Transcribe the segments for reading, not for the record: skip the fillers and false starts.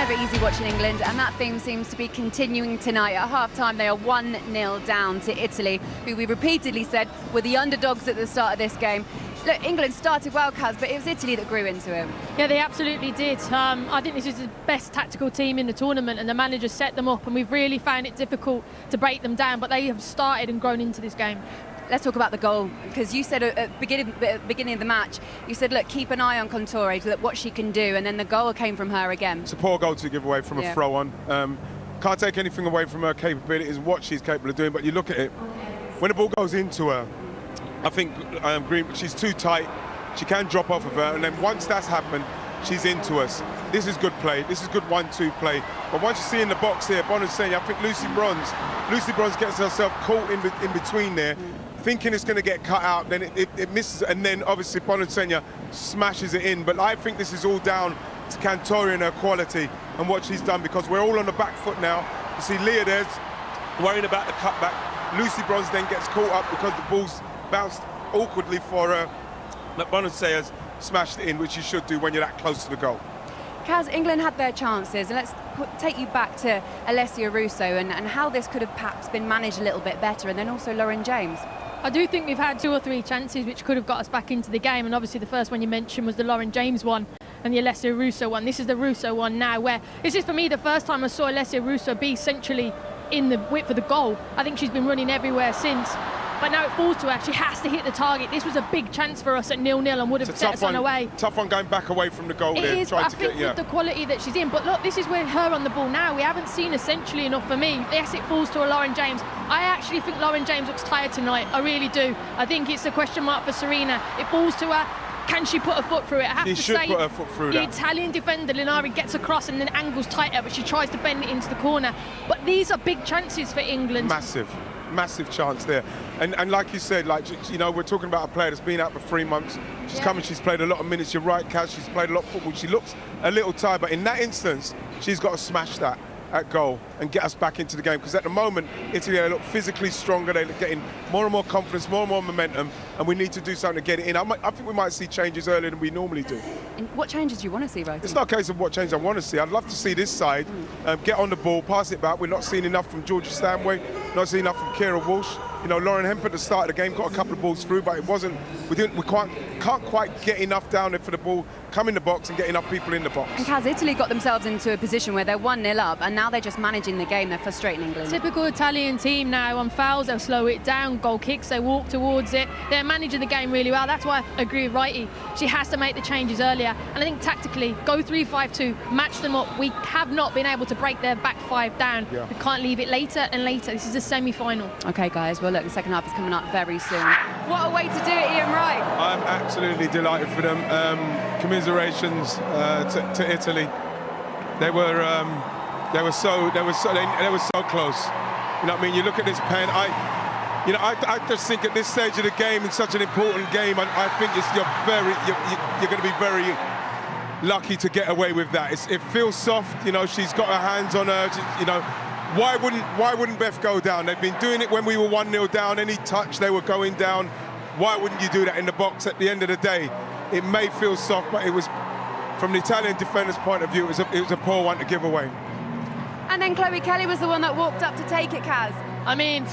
never easy watching England, and that theme seems to be continuing tonight. At half-time, they are 1-0 down to Italy, who we repeatedly said were the underdogs at the start of this game. Look, England started well, Kaz, but it was Italy that grew into it. Yeah, they absolutely did. I think this is the best tactical team in the tournament, and the manager set them up, and we've really found it difficult to break them down, but they have started and grown into this game. Let's talk about the goal, because you said at the beginning of the match, you said, look, keep an eye on Contore, so that what she can do, and then the goal came from her again. It's a poor goal to give away from a throw-on. Can't take anything away from her capabilities, what she's capable of doing, but you look at it, when the ball goes into her, I think Green, she's too tight, she can drop off of her, and then once that's happened, she's into us. This is good play, this is good 1-2 play, but once you see in the box here, Bonasenya, I think Lucy Bronze gets herself caught in between there, thinking it's going to get cut out, then it misses, and then obviously Bonasenya smashes it in. But I think this is all down to Contore and her quality and what she's done, because we're all on the back foot now. You see Leah there's worrying about the cutback. Lucy Bronze then gets caught up because the ball's bounced awkwardly for her. But Bonasenya's smashed it in, which you should do when you're that close to the goal. Kaz, England had their chances, and let's take you back to Alessia Russo and how this could have perhaps been managed a little bit better, and then also Lauren James. I do think we've had 2 or 3 chances which could have got us back into the game, and obviously the first one you mentioned was the Lauren James one and the Alessia Russo one. This is the Russo one now, where this is for me the first time I saw Alessia Russo be centrally in the width of the goal. I think she's been running everywhere since, but now it falls to her. She has to hit the target. This was a big chance for us at 0-0 and would have set us on her way. Tough one going back away from the goal. It is, but I think with the quality that she's in. But look, this is where her on the ball now. We haven't seen her centrally enough for me. Yes, it falls to a Lauren James. I actually think Lauren James looks tired tonight. I really do. I think it's a question mark for Serena. It falls to her. Can she put her foot through it? I have to say, put her foot through the that. Italian defender, Linari, gets across and then angles tighter, but she tries to bend it into the corner. But these are big chances for England. Massive chance there, and like you said, like, you know, we're talking about a player that's been out for 3 months. She's come and she's played a lot of minutes. You're right, Kaz, she's played a lot of football. She looks a little tired, but in that instance she's got to smash that at goal and get us back into the game, because at the moment Italy, they look physically stronger, they're getting more and more confidence, more and more momentum, and we need to do something to get it in. I think we might see changes earlier than we normally do. And what changes do you want to see, right? It's not a case of what change I want to see. I'd love to see this side get on the ball, pass it back. We're not seeing enough from Georgia Stanway, not seeing enough from Kira Walsh. You know, Lauren Hemp at the start of the game got a couple of balls through, but it wasn't. We can't quite get enough down there for the ball come in the box and get enough people in the box. And Kaz, Italy got themselves into a position where they're 1-0 up, and now they're just managing the game. They're frustrating England. Typical Italian team now. On fouls, they'll slow it down. Goal kicks, they walk towards it. They're managing the game really well. That's why I agree with Righty. She has to make the changes earlier. And I think tactically, go 3-5-2, match them up. We have not been able to break their back 5 down. Yeah. We can't leave it later and later. This is a semi-final. Okay, guys. Well, look, the second half is coming up very soon. What a way to do it, Ian Wright. I'm absolutely delighted for them. Commiserations to Italy. They were so close. You know what I mean? You look at this pen. I just think at this stage of the game, in such an important game, I think you're going to be very lucky to get away with that. It feels soft. You know, she's got her hands on her. You know, why wouldn't Beth go down? They've been doing it when we were 1-0 down. Any touch, they were going down. Why wouldn't you do that in the box at the end of the day? It may feel soft, but it was, from the Italian defender's point of view, it was a poor one to give away. And then Chloe Kelly was the one that walked up to take it, Kaz. I mean,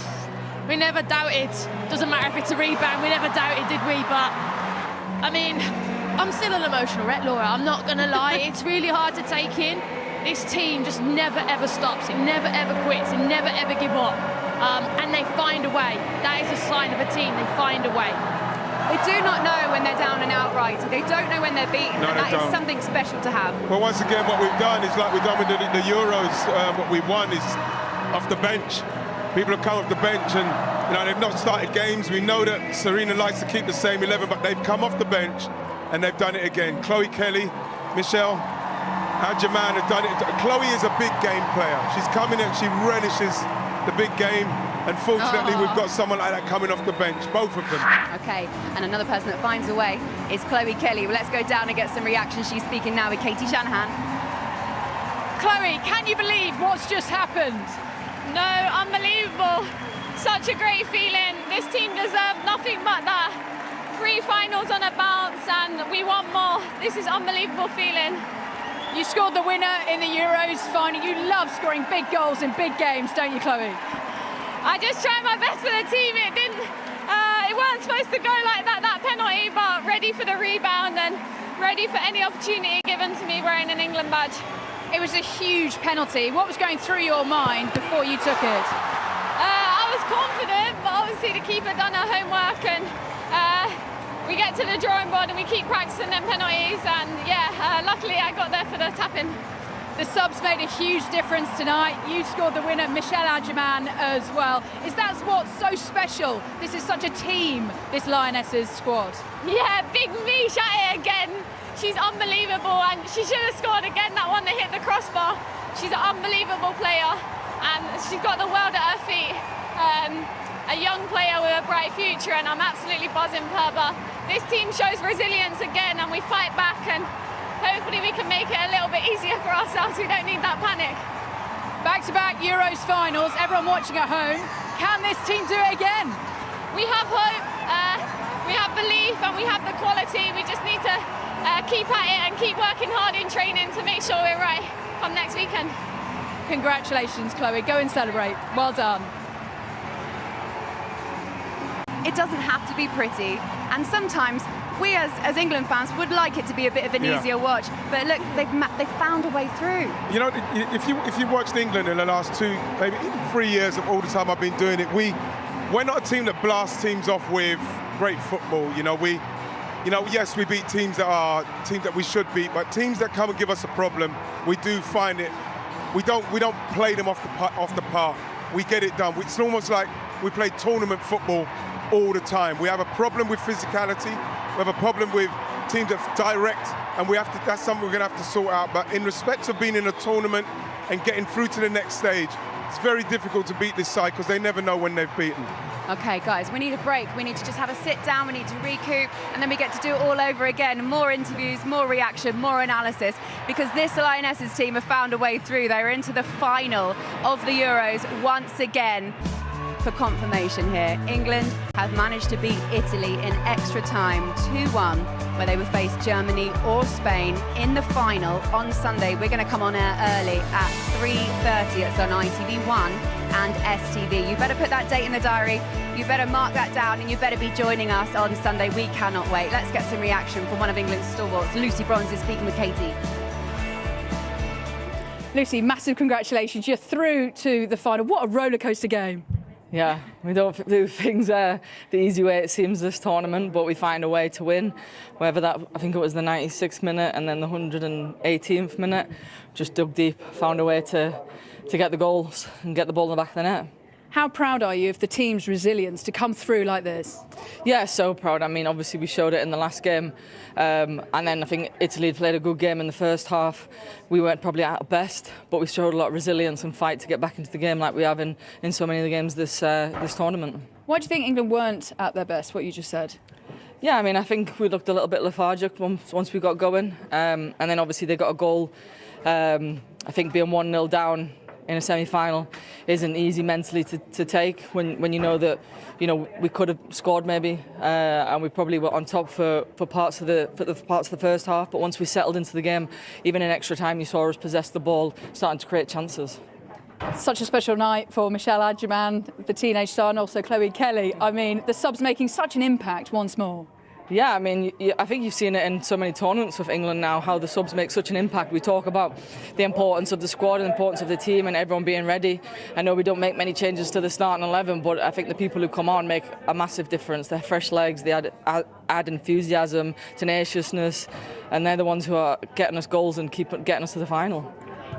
we never doubted. Doesn't matter if it's a rebound, we never doubted, did we? But, I mean, I'm still an emotional wreck, Laura. I'm not going to lie. It's really hard to take in. This team just never, ever stops. It never, ever quits. It never, ever give up. And they find a way. That is a sign of a team. They find a way. They do not know when they're down and out, right? They don't know when they're beaten, and that is something special to have. Well, once again, what we've done is like we've done with the Euros. What we've won is off the bench. People have come off the bench, and you know, they've not started games. We know that Serena likes to keep the same 11, but they've come off the bench and they've done it again. Chloe Kelly, Michelle Agyemang have done it. Chloe is a big game player. She's coming and she relishes the big game. Unfortunately, we've got someone like that coming off the bench, both of them. Okay, and another person that finds a way is Chloe Kelly. Well, let's go down and get some reaction. She's speaking now with Katie Shanahan. Chloe, can you believe what's just happened? No, unbelievable. Such a great feeling. This team deserved nothing but that. 3 finals on a bounce, and we want more. This is unbelievable feeling. You scored the winner in the Euros final. You love scoring big goals in big games, don't you, Chloe? I just tried my best for the team. It didn't. It wasn't supposed to go like that penalty, but ready for the rebound and ready for any opportunity given to me wearing an England badge. It was a huge penalty. What was going through your mind before you took it? I was confident, but obviously the keeper done her homework, and we get to the drawing board and we keep practicing them penalties. And yeah, luckily I got there for the tap-in. The subs made a huge difference tonight. You scored the winner, Michelle Agyemang, as well. Is that what's so special? This is such a team, this Lionesses squad. Yeah, big Mish at it again. She's unbelievable, and she should have scored again, that one that hit the crossbar. She's an unbelievable player, and she's got the world at her feet. A young player with a bright future, and I'm absolutely buzzing for her. But this team shows resilience again, and we fight back, and hopefully we can make it a little bit easier for ourselves. We don't need that panic. Back-to-back Euros finals, everyone watching at home. Can this team do it again? We have hope, we have belief, and we have the quality. We just need to keep at it and keep working hard in training to make sure we're right come next weekend. Congratulations, Chloe. Go and celebrate. Well done. It doesn't have to be pretty, and sometimes we as England fans would like it to be a bit of an easier watch, but look, they've found a way through. You know, if you watched England in the last 2, maybe even 3 years of all the time I've been doing it, we're not a team that blasts teams off with great football. Yes, we beat teams that we should beat, but teams that come and give us a problem, we do find it. We don't play them off the park. We get it done. It's almost like we play tournament football all the time. We have a problem with physicality. We have a problem with teams that direct, and that's something we're going to have to sort out. But in respect of being in a tournament and getting through to the next stage, it's very difficult to beat this side because they never know when they've beaten. Okay, guys, we need a break. We need to just have a sit down. We need to recoup, and then we get to do it all over again. More interviews, more reaction, more analysis, because this Lionesses team have found a way through. They're into the final of the Euros once again. For confirmation here, England have managed to beat Italy in extra time 2-1, where they would face Germany or Spain in the final on Sunday. We're going to come on air early at 3:30. It's on ITV1 and STV. You better put that date in the diary, you better mark that down, and you better be joining us on Sunday. We cannot wait. Let's get some reaction from one of England's stalwarts. Lucy Bronze is speaking with Katie. Lucy, massive congratulations. You're through to the final. What a rollercoaster game. Yeah, we don't do things the easy way it seems this tournament, but we find a way to win. Whether that, I think it was the 96th minute and then the 118th minute, just dug deep, found a way to get the goals and get the ball in the back of the net. How proud are you of the team's resilience to come through like this? Yeah, so proud. I mean, obviously we showed it in the last game, and then I think Italy had played a good game in the first half. We weren't probably at our best, but we showed a lot of resilience and fight to get back into the game like we have in so many of the games this tournament. Why do you think England weren't at their best, what you just said? Yeah, I mean, I think we looked a little bit lethargic once we got going, and then obviously they got a goal. I think being 1-0 down in a semi-final isn't easy mentally to take when you know that we could have scored maybe, and we probably were on top for parts of the first half. But once we settled into the game, even in extra time, you saw us possess the ball, starting to create chances. Such a special night for Michelle Agyemang, the teenage star, and also Chloe Kelly. I mean, the subs making such an impact once more. Yeah, I mean, I think you've seen it in so many tournaments of England now, how the subs make such an impact. We talk about the importance of the squad and the importance of the team and everyone being ready. I know we don't make many changes to the starting 11, but I think the people who come on make a massive difference. They're fresh legs, they add enthusiasm, tenaciousness, and they're the ones who are getting us goals and keep getting us to the final.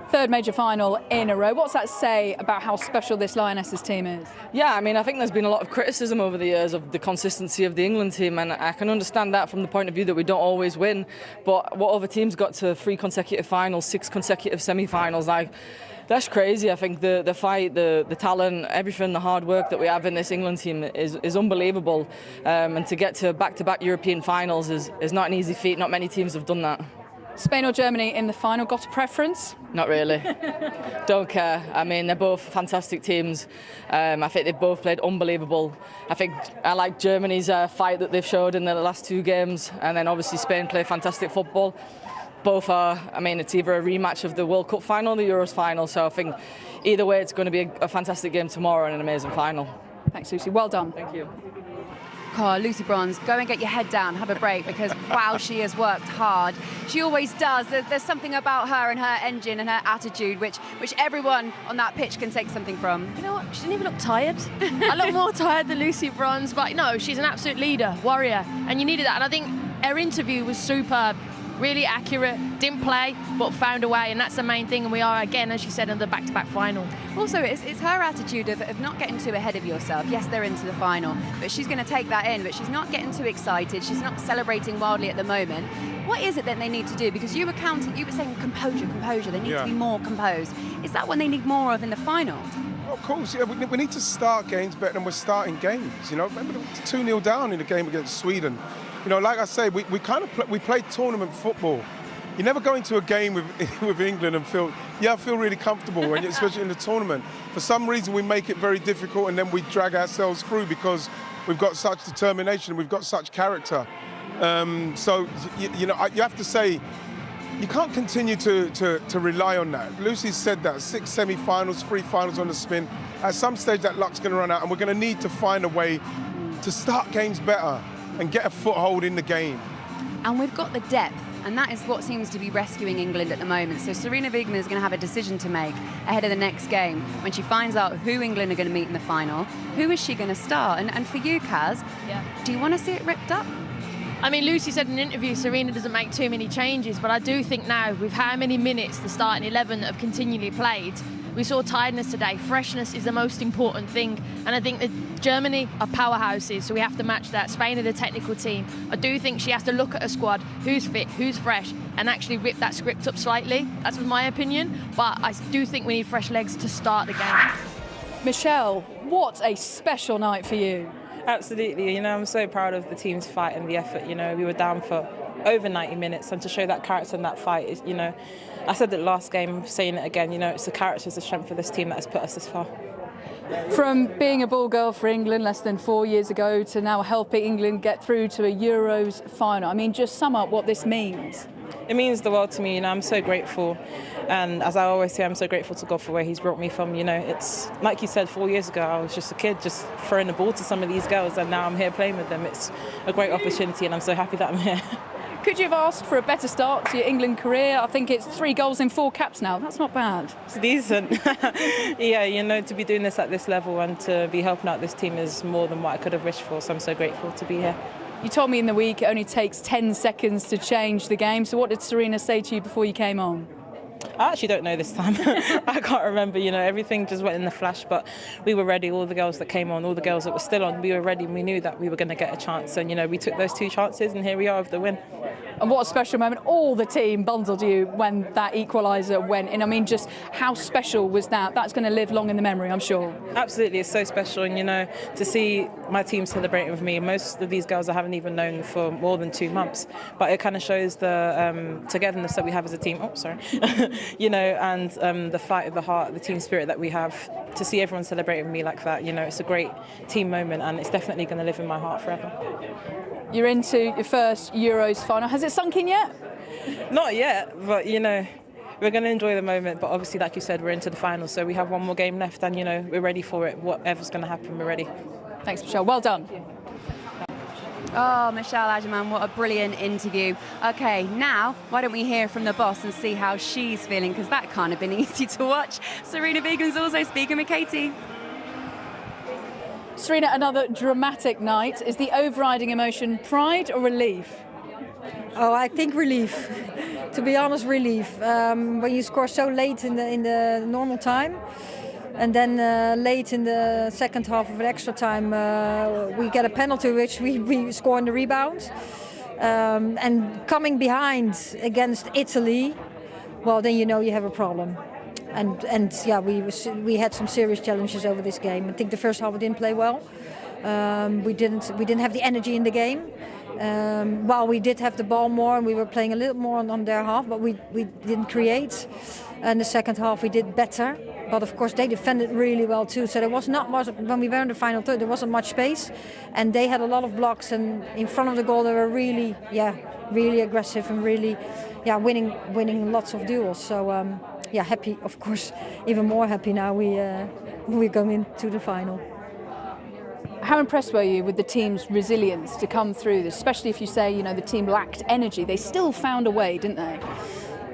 Third major final in a row. What's that say about how special this Lionesses team is? Yeah, I mean, I think there's been a lot of criticism over the years of the consistency of the England team, and I can understand that from the point of view that we don't always win. But what other teams got to 3 consecutive finals, 6 consecutive semi-finals, that's crazy. I think the fight, the talent, everything, the hard work that we have in this England team is unbelievable. And to get to back-to-back European finals is not an easy feat. Not many teams have done that. Spain or Germany in the final, got a preference? Not really. Don't care. I mean, they're both fantastic teams. I think they've both played unbelievable. I think I like Germany's fight that they've showed in the last 2 games, and then obviously Spain play fantastic football. both are, I mean, it's either a rematch of the World Cup final or the Euros final, so I think either way it's going to be a fantastic game tomorrow and an amazing final. Thanks, Lucy. Well done. Thank you. God, Lucy Bronze, go and get your head down, have a break, because wow, she has worked hard. She always does. There's something about her and her engine and her attitude which everyone on that pitch can take something from. You know what? She didn't even look tired. I look more tired than Lucy Bronze, but no, she's an absolute leader, warrior, and you needed that. And I think her interview was superb. Really accurate, didn't play, but found a way, and that's the main thing. And we are, again, as she said, in the back-to-back final. Also, it's her attitude of not getting too ahead of yourself. Yes, they're into the final, but she's going to take that in, but she's not getting too excited. She's not celebrating wildly at the moment. What is it that they need to do? Because you were saying composure. They need to be more composed. Is that what they need more of in the final? Of course, yeah. We need to start games better than we're starting games. You know, remember 2-0 down in the game against Sweden. You know, like I say, we play tournament football. You never go into a game with England and feel really comfortable, and especially in the tournament. For some reason, we make it very difficult, and then we drag ourselves through because we've got such determination, we've got such character. So you know, you have to say, you can't continue to rely on that. Lucy said that 6 semi-finals, 3 finals on the spin. At some stage, that luck's going to run out, and we're going to need to find a way to start games better and get a foothold in the game. And we've got the depth, and that is what seems to be rescuing England at the moment. So Serena Wiegman is going to have a decision to make ahead of the next game when she finds out who England are going to meet in the final. Who is she going to start? And for you, Kaz, do you want to see it ripped up? I mean, Lucy said in an interview Serena doesn't make too many changes, but I do think now, with how many minutes the starting 11 that have continually played, we saw tiredness today. Freshness is the most important thing, and I think that Germany are powerhouses, so we have to match that. Spain are the technical team. I do think she has to look at a squad, who's fit, who's fresh, and actually rip that script up slightly. That's my opinion, but I do think we need fresh legs to start the game. Michelle, what a special night for you. Absolutely, you know, I'm so proud of the team's fight and the effort. You know, we were down for over 90 minutes, and to show that character in that fight is, you know, I said it last game, saying it again, you know, it's the character, it's the strength of this team that has put us this far. From being a ball girl for England less than 4 years ago to now helping England get through to a Euros final, I mean, just sum up what this means. It means the world to me, you know, I'm so grateful. And as I always say, I'm so grateful to God for where he's brought me from. You know, it's like you said, 4 years ago, I was just a kid just throwing the ball to some of these girls, and now I'm here playing with them. It's a great opportunity, and I'm so happy that I'm here. Could you have asked for a better start to your England career? I think it's 3 goals in 4 caps now. That's not bad. It's decent. Yeah, you know, to be doing this at this level and to be helping out this team is more than what I could have wished for, so I'm so grateful to be here. You told me in the week it only takes 10 seconds to change the game. So what did Serena say to you before you came on? I actually don't know this time. I can't remember, you know, everything just went in the flash, but we were ready. All the girls that came on, all the girls that were still on, we were ready. We knew that we were going to get a chance, and, you know, we took those 2 chances, and here we are with the win. And what a special moment. All the team bundled you when that equaliser went in. I mean, just how special was that? That's going to live long in the memory, I'm sure. Absolutely, it's so special. And, you know, to see my team celebrating with me, most of these girls I haven't even known for more than 2 months, but it kind of shows the togetherness that we have as a team. Oh, sorry. You know, and the fight of the heart, the team spirit that we have. To see everyone celebrating with me like that, you know, it's a great team moment, and it's definitely going to live in my heart forever. You're into your first Euros final. Has it sunk in yet? Not yet, but, you know, we're going to enjoy the moment. But obviously, like you said, we're into the final, so we have 1 more game left, and, you know, we're ready for it. Whatever's going to happen, we're ready. Thanks, Michelle. Well done. Oh, Michelle Agyemang, what a brilliant interview. OK, now, why don't we hear from the boss and see how she's feeling, because that can't have been easy to watch. Serena Wiegman's also speaking with Katie. Serena, another dramatic night. Is the overriding emotion pride or relief? Oh, I think relief. To be honest, relief. When you score so late in the normal time, and then late in the second half of an extra time, we get a penalty which we score in the rebound. And coming behind against Italy, well, then you know you have a problem. And yeah, we had some serious challenges over this game. I think the first half we didn't play well. We didn't have the energy in the game. While we did have the ball more, and we were playing a little more on their half, but we didn't create. And the second half we did better. but of course they defended really well too. So there was not much, when we were in the final third, there wasn't much space, and they had a lot of blocks. And in front of the goal, they were really, really aggressive and really, winning lots of duels. So happy, of course, even more happy now we come into the final. How impressed were you with the team's resilience to come through this, especially if you say, the team lacked energy? They still found a way, didn't they?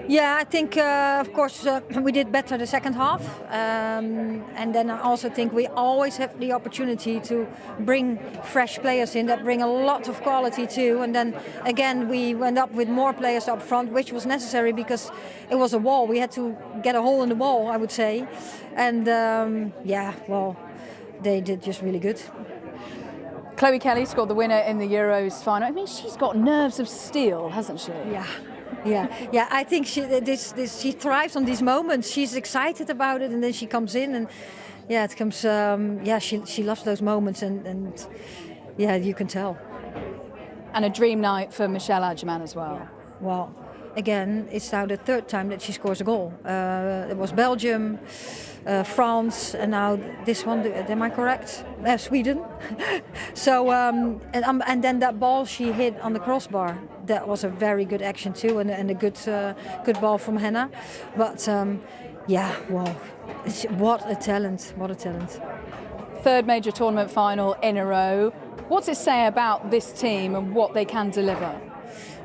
Yeah, I think, of course, we did better the second half. And then I also think we always have the opportunity to bring fresh players in that bring a lot of quality too. And then, again, we went up with more players up front, which was necessary because it was a wall. We had to get a hole in the wall, I would say. And, they did just really good. Chloe Kelly scored the winner in the Euros final. I mean, she's got nerves of steel, hasn't she? Yeah. I think she thrives on these moments. She's excited about it, and then she comes in, and it comes. She loves those moments, and you can tell. And a dream night for Michelle Agyemang as well. Yeah. Well, again, it's now the third time that she scores a goal. It was Belgium, France, and now this one. Am I correct? Sweden. So and then that ball she hit on the crossbar. That was a very good action too, and a good ball from Hannah. But what a talent! What a talent! Third major tournament final in a row. What's it say about this team and what they can deliver?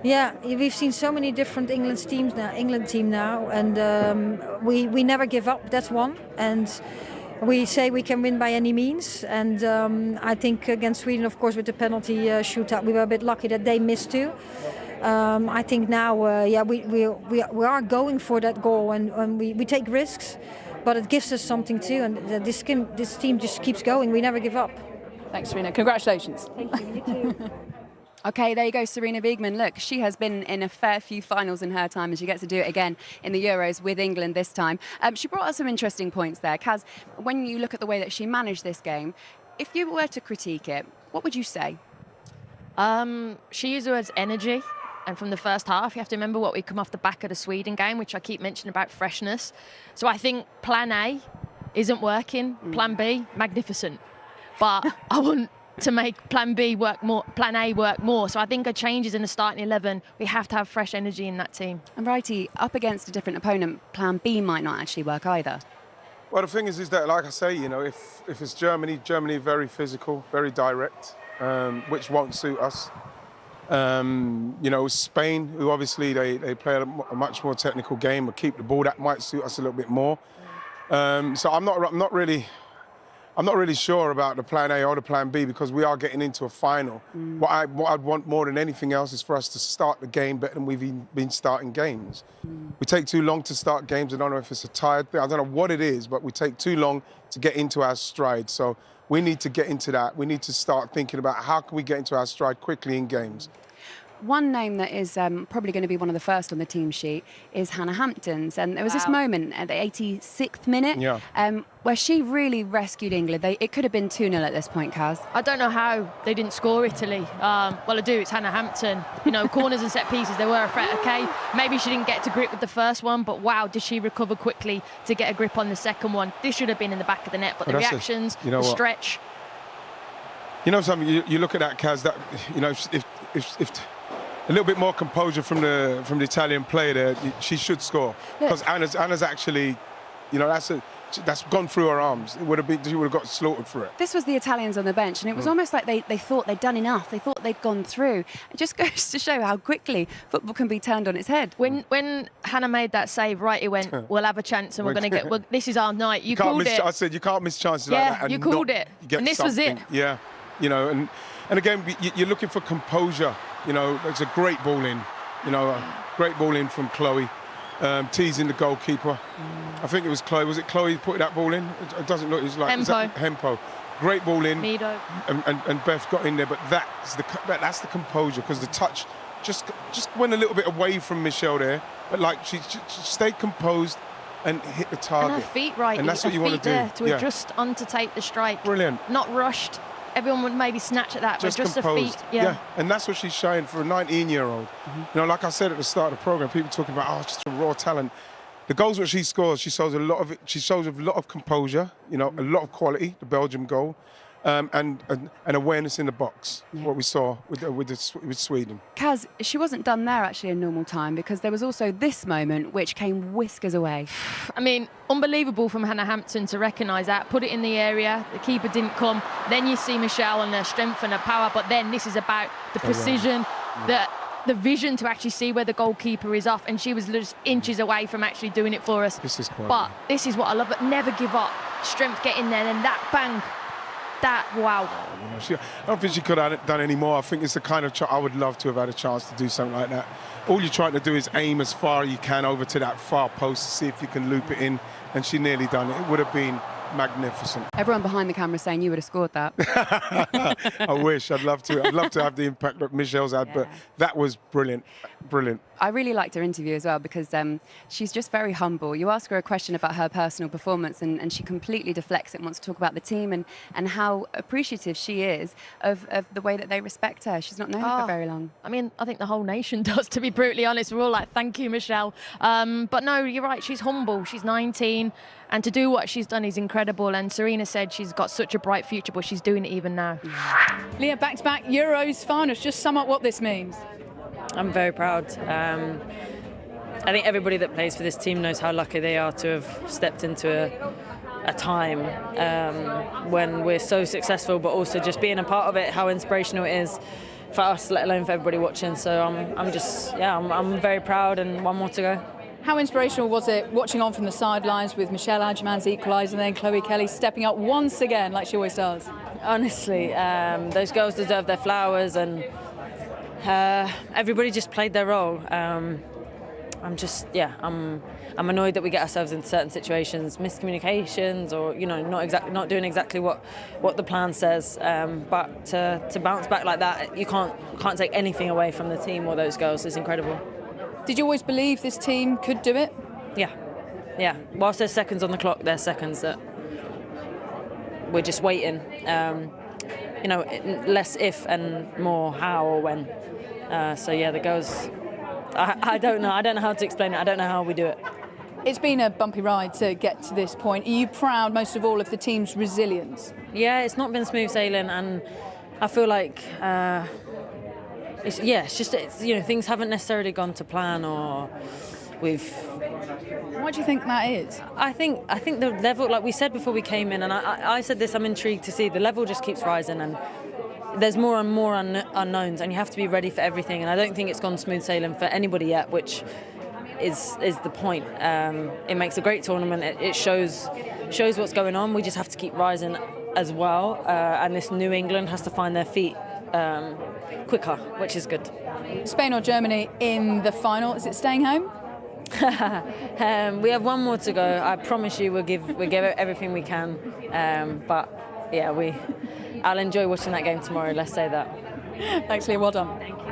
Yeah, we've seen so many different England team now, and we never give up. That's one, and we say we can win by any means. And I think against Sweden, of course, with the penalty shootout, we were a bit lucky that they missed too. I think now, we are going for that goal, and we take risks, but it gives us something too. And this team just keeps going. We never give up. Thanks, Serena. Congratulations. Thank you. You too. Okay, there you go, Serena Wiegman. Look, she has been in a fair few finals in her time, and she gets to do it again in the Euros with England this time. She brought us some interesting points there. Kaz, when you look at the way that she managed this game, if you were to critique it, what would you say? She used the words energy. And from the first half, you have to remember what we come off the back of the Sweden game, which I keep mentioning about freshness. So I think plan A isn't working. Plan B, magnificent. But I want to make plan A work more. So I think a changes in the starting 11. We have to have fresh energy in that team. And righty, up against a different opponent, plan B might not actually work either. Well, the thing is that, like I say, if it's Germany very physical, very direct, which won't suit us. Spain, who obviously they play a much more technical game, or keep the ball, that might suit us a little bit more. So I'm not really sure about the plan A or the plan B, because we are getting into a final. What I'd want more than anything else is for us to start the game better than we've been starting games. We take too long to start games. I don't know if it's a tired thing. I don't know what it is, but we take too long to get into our stride. So we need to get into that. We need to start thinking about how can we get into our stride quickly in games. One name that is probably going to be one of the first on the team sheet is Hannah Hampton's. And there was this moment at the 86th minute where she really rescued England. It could have been 2-0 at this point, Kaz. I don't know how they didn't score Italy. Well, I do. It's Hannah Hampton. Corners and set pieces, they were a threat. Okay, maybe she didn't get to grip with the first one, but wow, did she recover quickly to get a grip on the second one. This should have been in the back of the net, but the reactions, the stretch. Something, you look at that, Kaz, that, if a little bit more composure from the Italian player there, she should score. Because Anna's actually, that's gone through her arms. She would have got slaughtered for it. This was the Italians on the bench, and it was almost like they thought they'd done enough. They thought they'd gone through. It just goes to show how quickly football can be turned on its head. When Hannah made that save, right, he went, we'll have a chance and we're going to get, this is our night. You called it. I said, you can't miss chances like that. Yeah, you called it. And this was it. Yeah, and again, you're looking for composure. It's a great ball in, great ball in from Chloe, teasing the goalkeeper. I think it was Chloe. Was it Chloe who put that ball in? It doesn't look. It's like Hempo. Great ball in. Mido. And Beth got in there, but that's the composure, because the touch just went a little bit away from Michelle there, but like she stayed composed and hit the target. And her feet right. And that's what you want to do. To adjust on to take the strike. Brilliant. Not rushed. Everyone would maybe snatch at that, but just composed. the feet. Yeah, and that's what she's showing for a 19-year-old. Like I said at the start of the program, people talking about, just a raw talent. the goals that she scores, she shows a lot of it. She shows a lot of composure, you know, a lot of quality. The Belgium goal, and awareness in the box. What we saw with Sweden. Kaz, she wasn't done there actually in normal time, because there was also this moment which came whiskers away. I mean, unbelievable from Hannah Hampton to recognise that, put it in the area, the keeper didn't come. Then you see Michelle and her strength and her power, but then this is about the precision, the vision to actually see where the goalkeeper is off, and she was just inches away from actually doing it for us. This is quite. But this is what I love, but never give up. Strength, get in there, and that bang. That, wow. You know, I don't think she could have done any more. I think it's the kind of I would love to have had a chance to do something like that. All you're trying to do is aim as far as you can over to that far post to see if you can loop it in, and she nearly done it. It would have been magnificent. Everyone behind the camera saying you would have scored that. I wish. I'd love to. I'd love to have the impact that Michelle's had, but that was brilliant. Brilliant. I really liked her interview as well, because she's just very humble. You ask her a question about her personal performance and she completely deflects it and wants to talk about the team and how appreciative she is of the way that they respect her. She's not known her for very long. I mean, I think the whole nation does, to be brutally honest. We're all like, thank you, Michelle. But no, you're right, she's humble. She's 19, and to do what she's done is incredible. And Serena said she's got such a bright future, but she's doing it even now. Leah, back-to-back Euros finals. Just sum up what this means. I'm very proud. I think everybody that plays for this team knows how lucky they are to have stepped into a time when we're so successful, but also just being a part of it, how inspirational it is for us, let alone for everybody watching. So I'm very proud, and one more to go. How inspirational was it watching on from the sidelines with Michelle Agyemang's equaliser and then Chloe Kelly stepping up once again like she always does? Honestly, those girls deserve their flowers, and everybody just played their role. I'm annoyed that we get ourselves into certain situations, miscommunications, or not doing exactly what the plan says. But to bounce back like that, you can't take anything away from the team or those girls. It's incredible. Did you always believe this team could do it? Yeah. Whilst there's seconds on the clock, there's seconds that we're just waiting. Less if and more how or when. The girls, I don't know. I don't know how to explain it. I don't know how we do it. It's been a bumpy ride to get to this point. Are you proud, most of all, of the team's resilience? Yeah, it's not been smooth sailing, and I feel like things haven't necessarily gone to plan, or we've. Why do you think that is? I think the level, like we said before we came in, and I said this, I'm intrigued to see the level just keeps rising, and there's more and more unknowns, and you have to be ready for everything. And I don't think it's gone smooth sailing for anybody yet, which is the point. It makes a great tournament. It shows what's going on. We just have to keep rising as well, and this New England has to find their feet quicker, which is good. Spain or Germany in the final? Is it staying home? We have one more to go. I promise you, we'll give everything we can. I'll enjoy watching that game tomorrow. Let's say that. Thanks, Leah. Well done. Thank you.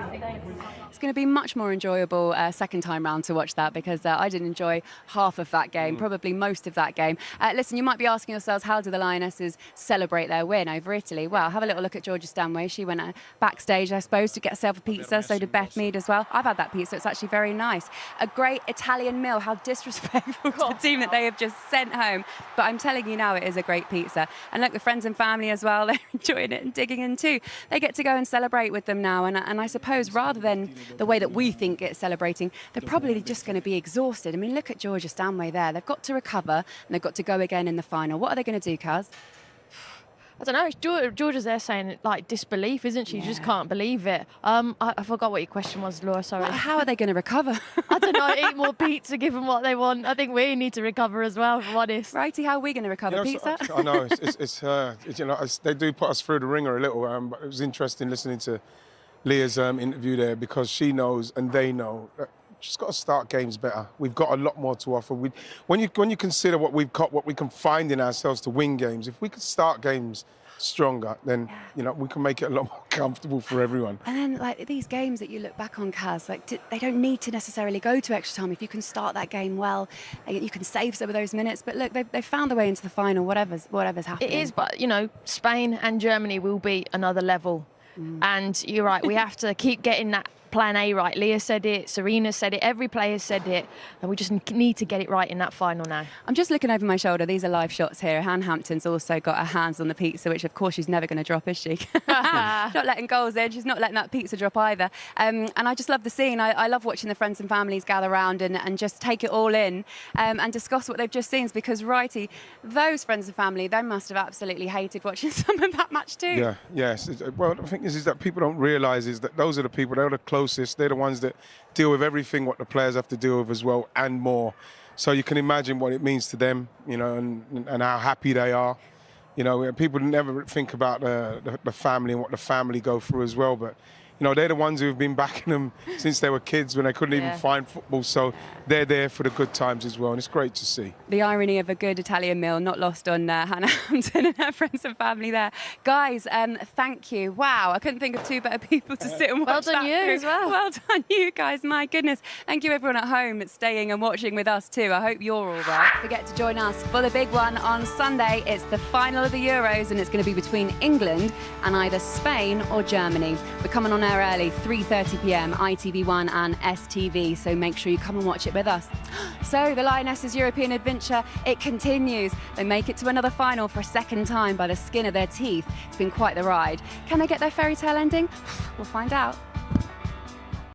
It's going to be much more enjoyable second time round to watch that, because I did enjoy half of that game, probably most of that game. Listen, you might be asking yourselves, how do the Lionesses celebrate their win over Italy? Well, have a little look at Georgia Stanway. She went backstage, I suppose, to get herself a pizza. So did Beth Mead as well. I've had that pizza. It's actually very nice. A great Italian meal. How disrespectful to the team that they have just sent home. But I'm telling you now, it is a great pizza. And look, the friends and family as well, they're enjoying it and digging in too. They get to go and celebrate with them now. And I suppose rather than the way that we think it's celebrating, they're probably just going to be exhausted. I mean, look at Georgia Stanway there. They've got to recover, and they've got to go again in the final. What are they going to do, Kaz? I don't know. Georgia's there saying, like, disbelief, isn't she? Yeah. You just can't believe it. I forgot what your question was, Laura, sorry. How are they going to recover? I don't know. Eat more pizza, give them what they want. I think we need to recover as well, if I'm honest. Righty, how are we going to recover? Pizza? I know. They do put us through the ringer a little. But it was interesting listening to Leah's interview there, because she knows and they know that just got to start games better. We've got a lot more to offer. When you consider what we've got, what we can find in ourselves to win games, if we could start games stronger, then we can make it a lot more comfortable for everyone. And then, like, these games that you look back on, Kaz, they don't need to necessarily go to extra time. If you can start that game well, you can save some of those minutes. But look, they've found their way into the final, whatever's happening. It is, but Spain and Germany will be another level. And you're right, we have to keep getting that plan A right. Leah said it, Serena said it, every player said it, and we just need to get it right in that final now. I'm just looking over my shoulder. These are live shots here. Hannah Hampton's also got her hands on the pizza, which of course she's never going to drop, is she? She's not letting goals in. She's not letting that pizza drop either. And I just love the scene. I love watching the friends and families gather around and just take it all in and discuss what they've just seen. Because, righty, those friends and family, they must have absolutely hated watching some of that match too. Yeah, yes. Well, the thing is that people don't realise is that those are the people, they're the closest, they're the ones that deal with everything what the players have to deal with as well and more. So you can imagine what it means to them, you know, and how happy they are. You know, people never think about the family and what the family go through as well, but you know, they're the ones who've been backing them since they were kids when they couldn't even find football. So they're there for the good times as well, and it's great to see. The irony of a good Italian meal not lost on Hannah Hampton and her friends and family there. Guys, thank you. Wow, I couldn't think of two better people to sit and watch. Well done that you through. as well. Well done you guys, my goodness. Thank you everyone at home staying and watching with us too. I hope you're all right. Don't forget to join us for the big one on Sunday. It's the final of the Euros and it's going to be between England and either Spain or Germany. We're coming on air early, 3:30 p.m, ITV1 and STV, so make sure you come and watch it with us. So the Lionesses' European adventure, it continues. They make it to another final for a second time by the skin of their teeth. It's been quite the ride. Can they get their fairy tale ending? We'll find out.